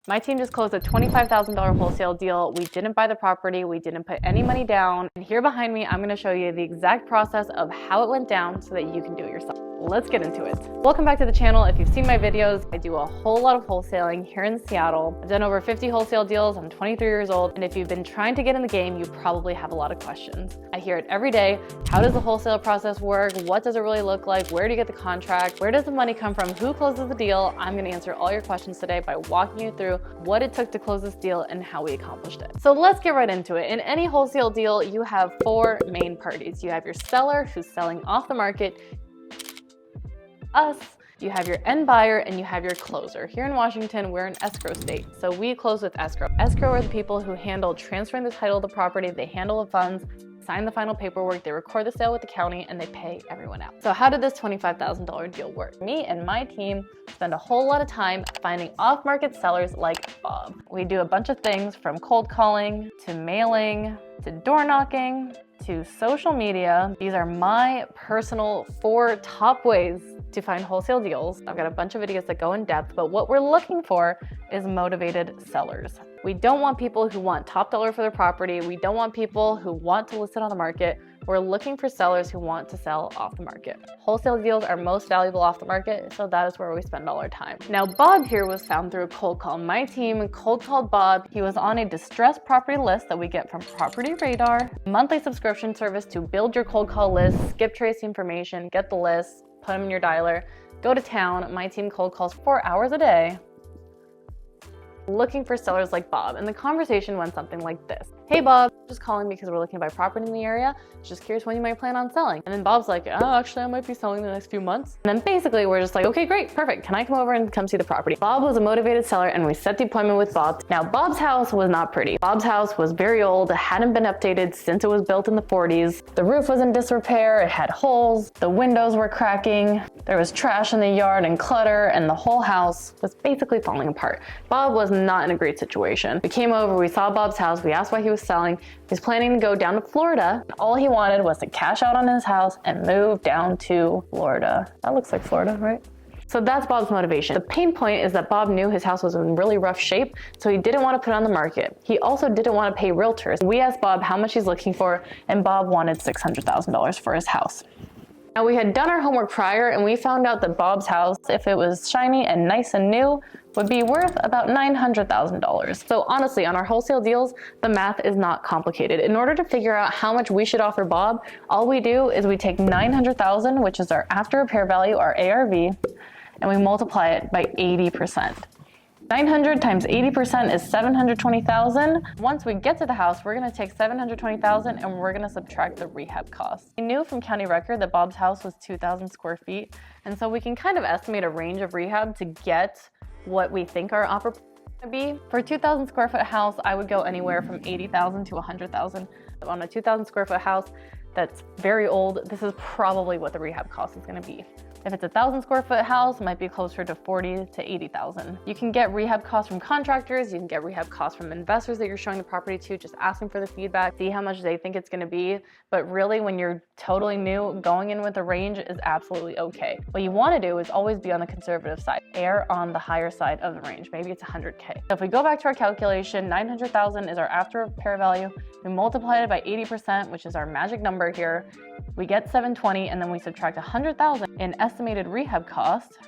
My team just closed a $25,000 wholesale deal. We didn't buy the property. We didn't put any money down. And here behind me, I'm going to show you the exact process of how it went down so that you can do it yourself. Let's get into it. Welcome back to the channel. If you've seen my videos, I do a whole lot of wholesaling here in Seattle. I've done over 50 wholesale deals. I'm 23 years old. And if you've been trying to get in the game, you probably have a lot of questions. I hear it every day. How does the wholesale process work? What does it really look like? Where do you get the contract? Where does the money come from? Who closes the deal? I'm going to answer all your questions today by walking you through what it took to close this deal and how we accomplished it. So let's get right into it. In any wholesale deal, you have four main parties. You have your seller who's selling off the market, us, you have your end buyer, and you have your closer. Here in Washington, we're an escrow state, so we close with escrow. Escrow are the people who handle transferring the title of the property, they handle the funds, sign the final paperwork, they record the sale with the county, and they pay everyone out. So how did this $25,000 deal work? Me and my team spend a whole lot of time finding off-market sellers like Bob. We do a bunch of things from cold calling, to mailing, to door knocking, to social media. These are my personal 4 top ways to find wholesale deals. I've got a bunch of videos that go in depth, but what we're looking for is motivated sellers. We don't want people who want top dollar for their property. We don't want people who want to list it on the market. We're looking for sellers who want to sell off the market. Wholesale deals are most valuable off the market, so that is where we spend all our time. Now, Bob here was found through a cold call. My team cold called Bob. He was on a distressed property list that we get from Property Radar, monthly subscription service to build your cold call list, skip trace information, get the list, put them in your dialer, go to town. My team cold calls 4 hours a day, looking for sellers like Bob. And the conversation went something like this. Hey Bob, just calling because we're looking to buy property in the area. Just curious when you might plan on selling. And then Bob's like, oh, actually I might be selling in the next few months. And then basically we're just like, okay, great, perfect. Can I come over and come see the property? Bob was a motivated seller and we set the appointment with Bob. Now Bob's house was not pretty. Bob's house was very old. It hadn't been updated since it was built in the 40s. The roof was in disrepair. It had holes. The windows were cracking. There was trash in the yard and clutter, and the whole house was basically falling apart. Bob was not in a great situation. We came over, we saw Bob's house. We asked why he was selling. He's planning to go down to Florida. All he wanted was to cash out on his house and move down to Florida. That looks like Florida, right? So that's Bob's motivation. The pain point is that Bob knew his house was in really rough shape, so he didn't want to put it on the market. He also didn't want to pay realtors. We asked Bob how much he's looking for, and Bob wanted $600,000 for his house. Now, we had done our homework prior and we found out that Bob's house, if it was shiny and nice and new, would be worth about $900,000. So honestly, on our wholesale deals, the math is not complicated. In order to figure out how much we should offer Bob, all we do is we take $900,000, which is our after repair value, our ARV, and we multiply it by 80%. 900 times 80% is 720,000. Once we get to the house, we're gonna take 720,000 and we're gonna subtract the rehab costs. We knew from county record that Bob's house was 2,000 square feet, and so we can kind of estimate a range of rehab to get what we think our offer would be. For a 2,000 square foot house, I would go anywhere from 80,000 to 100,000. On a 2,000 square foot house that's very old, this is probably what the rehab cost is gonna be. If it's a 1,000 square foot house, it might be closer to 40 to 80,000. You can get rehab costs from contractors. You can get rehab costs from investors that you're showing the property to, just asking for the feedback, see how much they think it's gonna be. But really, when you're totally new, going in with a range is absolutely okay. What you wanna do is always be on the conservative side, err on the higher side of the range. Maybe it's 100K. So if we go back to our calculation, 900,000 is our after repair value. We multiply it by 80%, which is our magic number here. We get 720, and then we subtract 100,000 in estimated rehab cost.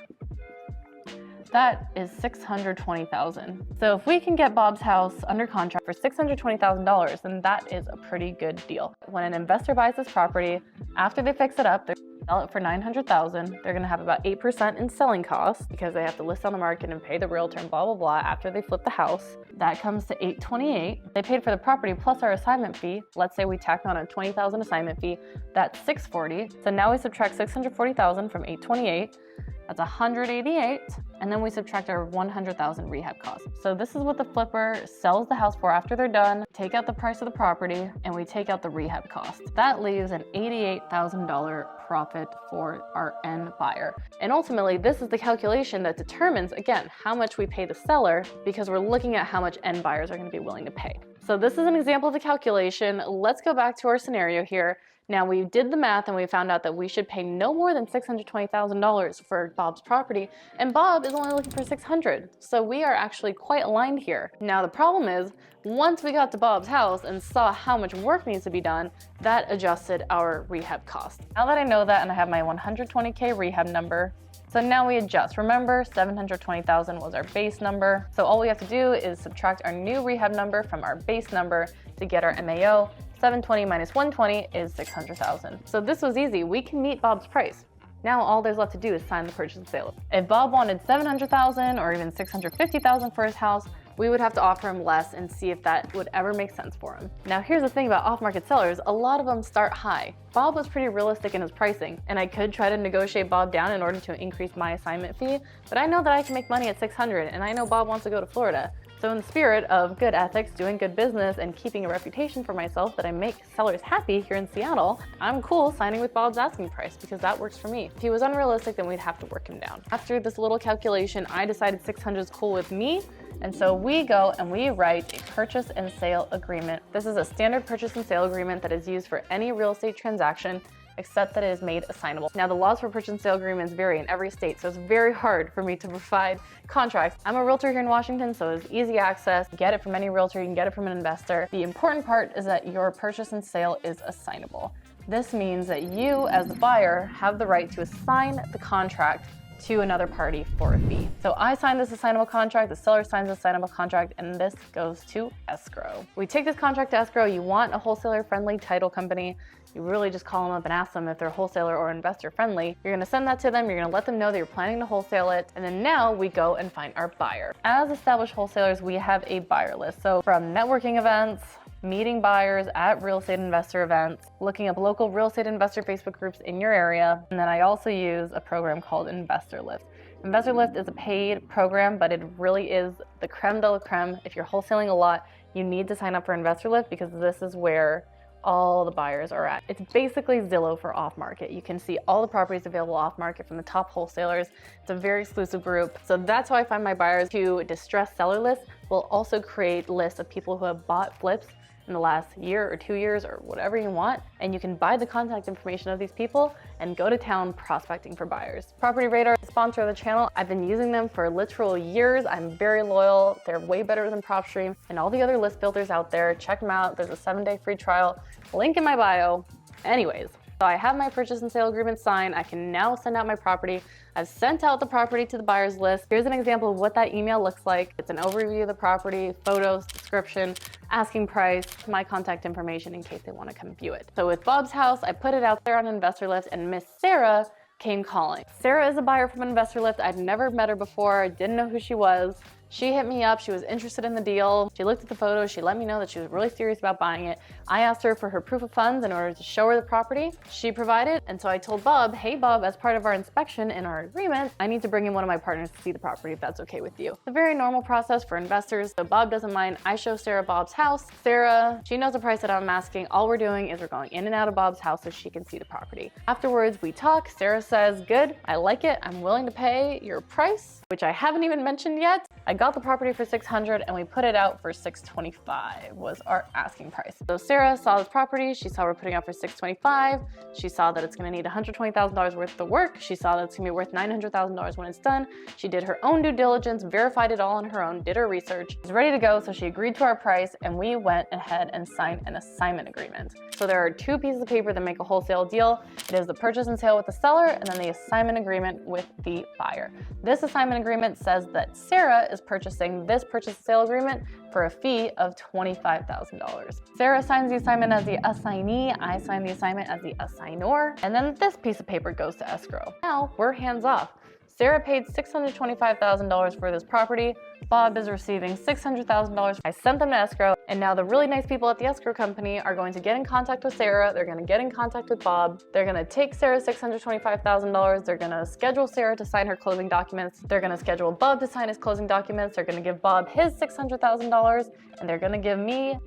That is 620,000. So if we can get Bob's house under contract for $620,000, then that is a pretty good deal. When an investor buys this property, after they fix it up, they're gonna sell it for $900,000. They're gonna have about 8% in selling costs because they have to list on the market and pay the realtor and blah, blah, blah after they flip the house. That comes to $828. They paid for the property plus our assignment fee. Let's say we tack on a $20,000 assignment fee. That's $640. So now we subtract $640,000 from $828. That's $188, and then we subtract our $100,000 rehab costs. So this is what the flipper sells the house for after they're done, take out the price of the property, and we take out the rehab cost. That leaves an $88,000 profit for our end buyer. And ultimately, this is the calculation that determines, again, how much we pay the seller, because we're looking at how much end buyers are gonna be willing to pay. So this is an example of the calculation. Let's go back to our scenario here. Now we did the math and we found out that we should pay no more than $620,000 for Bob's property, and Bob is only looking for $600,000. So we are actually quite aligned here. Now the problem is, once we got to Bob's house and saw how much work needs to be done, that adjusted our rehab cost. Now that I know that and I have my 120K rehab number, so now we adjust. Remember, $720,000 was our base number. So all we have to do is subtract our new rehab number from our base number to get our MAO. 720 minus 120 is $600,000. So this was easy. We can meet Bob's price. Now all there's left to do is sign the purchase and sale. If Bob wanted $700,000 or even $650,000 for his house, we would have to offer him less and see if that would ever make sense for him. Now here's the thing about off-market sellers, a lot of them start high. Bob was pretty realistic in his pricing, and I could try to negotiate Bob down in order to increase my assignment fee, but I know that I can make money at $600, and I know Bob wants to go to Florida. So in the spirit of good ethics, doing good business, and keeping a reputation for myself that I make sellers happy here in Seattle, I'm cool signing with Bob's asking price because that works for me. If he was unrealistic, then we'd have to work him down. After this little calculation, I decided 600 is cool with me, and so we go and we write a purchase and sale agreement. This is a standard purchase and sale agreement that is used for any real estate transaction, except that it is made assignable. Now the laws for purchase and sale agreements vary in every state, so it's very hard for me to provide contracts. I'm a realtor here in Washington, so it's easy access. Get it from any realtor, you can get it from an investor. The important part is that your purchase and sale is assignable. This means that you, as the buyer, have the right to assign the contract to another party for a fee. So I sign this assignable contract, the seller signs the assignable contract, and this goes to escrow. We take this contract to escrow. You want a wholesaler-friendly title company. You really just call them up and ask them if they're wholesaler or investor friendly. You're gonna send that to them, you're gonna let them know that you're planning to wholesale it, and then now we go and find our buyer. As established wholesalers, we have a buyer list. So from networking events, meeting buyers at real estate investor events, looking up local real estate investor Facebook groups in your area, and then I also use a program called Investor Lift. Investor Lift is a paid program, but it really is the creme de la creme. If you're wholesaling a lot, you need to sign up for Investor Lift because this is where all the buyers are at. It's basically Zillow for off-market. You can see all the properties available off-market from the top wholesalers. It's a very exclusive group. So that's how I find my buyers. To distressed seller lists, we'll also create lists of people who have bought flips in the last year or 2 years or whatever you want, and you can buy the contact information of these people and go to town prospecting for buyers. Property Radar is the sponsor of the channel. I've been using them for literal years. I'm very loyal. They're way better than PropStream and all the other list builders out there. Check them out. There's a 7-day free trial. Link in my bio. Anyways, so I have my purchase and sale agreement signed. I can now send out my property. I've sent out the property to the buyer's list. Here's an example of what that email looks like. It's an overview of the property, photos, description, asking price, my contact information in case they want to come view it. So with Bob's house, I put it out there on Investor Lift, and Miss Sarah came calling. Sarah is a buyer from Investor Lift. I'd never met her before. I didn't know who she was. She hit me up. She was interested in the deal. She looked at the photos. She let me know that she was really serious about buying it. I asked her for her proof of funds in order to show her the property. She provided, and so I told Bob, hey Bob, as part of our inspection and our agreement, I need to bring in one of my partners to see the property if that's okay with you. It's a very normal process for investors, so Bob doesn't mind. I show Sarah Bob's house. Sarah, she knows the price that I'm asking. All we're doing is we're going in and out of Bob's house so she can see the property. Afterwards, we talk. Sarah says, good, I like it. I'm willing to pay your price, which I haven't even mentioned yet. I got the property for $600 and we put it out for $625 was our asking price. So Sarah saw this property. She saw we're putting out for $625. She saw that it's going to need $120,000 worth of work. She saw that it's going to be worth $900,000 when it's done. She did her own due diligence, verified it all on her own, did her research, was ready to go. So she agreed to our price and we went ahead and signed an assignment agreement. So there are two pieces of paper that make a wholesale deal. It is the purchase and sale with the seller and then the assignment agreement with the buyer. This assignment agreement says that Sarah is purchasing this purchase and sale agreement for a fee of $25,000. Sarah signs the assignment as the assignee, I sign the assignment as the assignor, and then this piece of paper goes to escrow. Now we're hands off. Sarah paid $625,000 for this property. Bob is receiving $600,000. I sent them to escrow, and now the really nice people at the escrow company are going to get in contact with Sarah. They're going to get in contact with Bob. They're going to take Sarah's $625,000. They're going to schedule Sarah to sign her closing documents. They're going to schedule Bob to sign his closing documents. They're going to give Bob his $600,000, and they're going to give me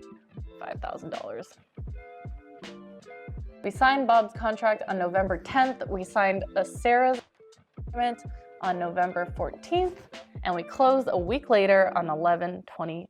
$5,000. We signed Bob's contract on November 10th. We signed Sarah's agreement on November 14th, and we closed a week later on 11/21.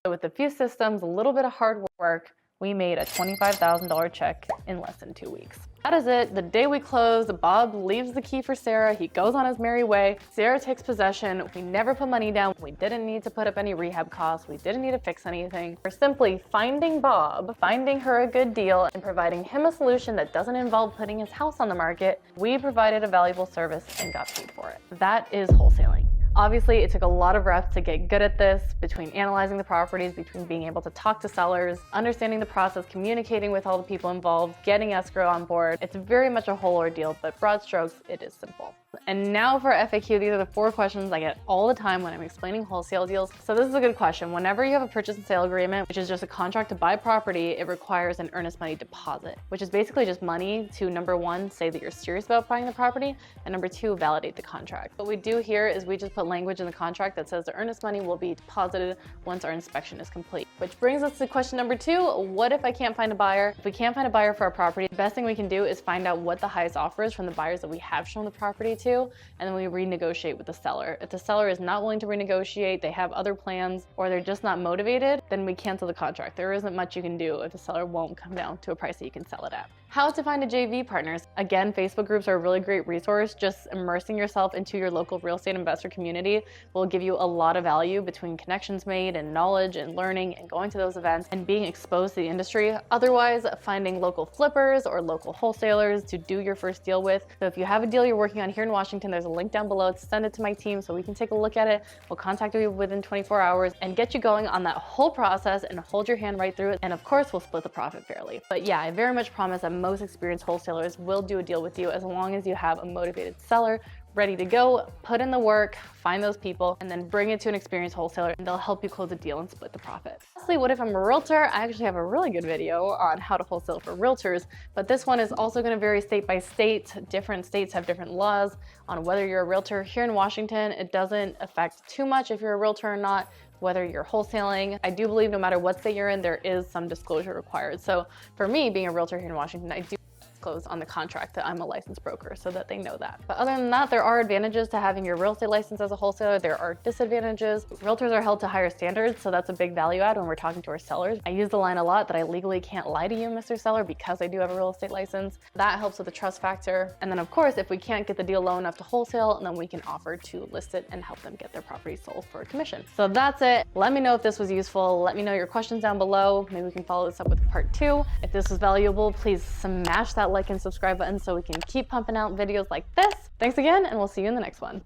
So with a few systems, a little bit of hard work, we made a $25,000 check in less than 2 weeks. That is it. The day we closed, Bob leaves the key for Sarah. He goes on his merry way. Sarah takes possession. We never put money down. We didn't need to put up any rehab costs. We didn't need to fix anything. We're simply finding Bob, finding her a good deal, and providing him a solution that doesn't involve putting his house on the market. We provided a valuable service and got paid for it. That is wholesaling. Obviously, it took a lot of reps to get good at this, between analyzing the properties, between being able to talk to sellers, understanding the process, communicating with all the people involved, getting escrow on board. It's very much a whole ordeal, but broad strokes, it is simple. And now for FAQ, these are the 4 questions I get all the time when I'm explaining wholesale deals. So this is a good question. Whenever you have a purchase and sale agreement, which is just a contract to buy property, it requires an earnest money deposit, which is basically just money to, number 1, say that you're serious about buying the property, and number 2, validate the contract. What we do here is we just put language in the contract that says the earnest money will be deposited once our inspection is complete. Which brings us to question number 2, what if I can't find a buyer? If we can't find a buyer for our property, the best thing we can do is find out what the highest offer is from the buyers that we have shown the property to, and then we renegotiate with the seller. If the seller is not willing to renegotiate, they have other plans, or they're just not motivated, then we cancel the contract. There isn't much you can do if the seller won't come down to a price that you can sell it at. How to find a JV partners. Again, Facebook groups are a really great resource. Just immersing yourself into your local real estate investor community will give you a lot of value between connections made and knowledge and learning and going to those events and being exposed to the industry. Otherwise, finding local flippers or local wholesalers to do your first deal with. So if you have a deal you're working on here in Washington, there's a link down below to send it to my team so we can take a look at it. We'll contact you within 24 hours and get you going on that whole process and hold your hand right through it. And of course, we'll split the profit fairly. But yeah, I very much promise that most experienced wholesalers will do a deal with you as long as you have a motivated seller ready to go, put in the work, find those people, and then bring it to an experienced wholesaler and they'll help you close a deal and split the profit. Lastly, what if I'm a realtor? I actually have a really good video on how to wholesale for realtors, but this one is also going to vary state by state. Different states have different laws on whether you're a realtor. Here in Washington, it doesn't affect too much if you're a realtor or not, whether you're wholesaling. I do believe no matter what state you're in, there is some disclosure required. So for me, being a realtor here in Washington, I do disclose on the contract that I'm a licensed broker so that they know that. But other than that, there are advantages to having your real estate license as a wholesaler. There are disadvantages. Realtors are held to higher standards, so that's a big value add when we're talking to our sellers. I use the line a lot that I legally can't lie to you, Mr. Seller, because I do have a real estate license. That helps with the trust factor. And then of course, if we can't get the deal low enough to wholesale, then we can offer to list it and help them get their property sold for a commission. So that's it. Let me know if this was useful. Let me know your questions down below. Maybe we can follow this up with part 2. If this was valuable, please smash that like and subscribe button so we can keep pumping out videos like this. Thanks again, and we'll see you in the next one.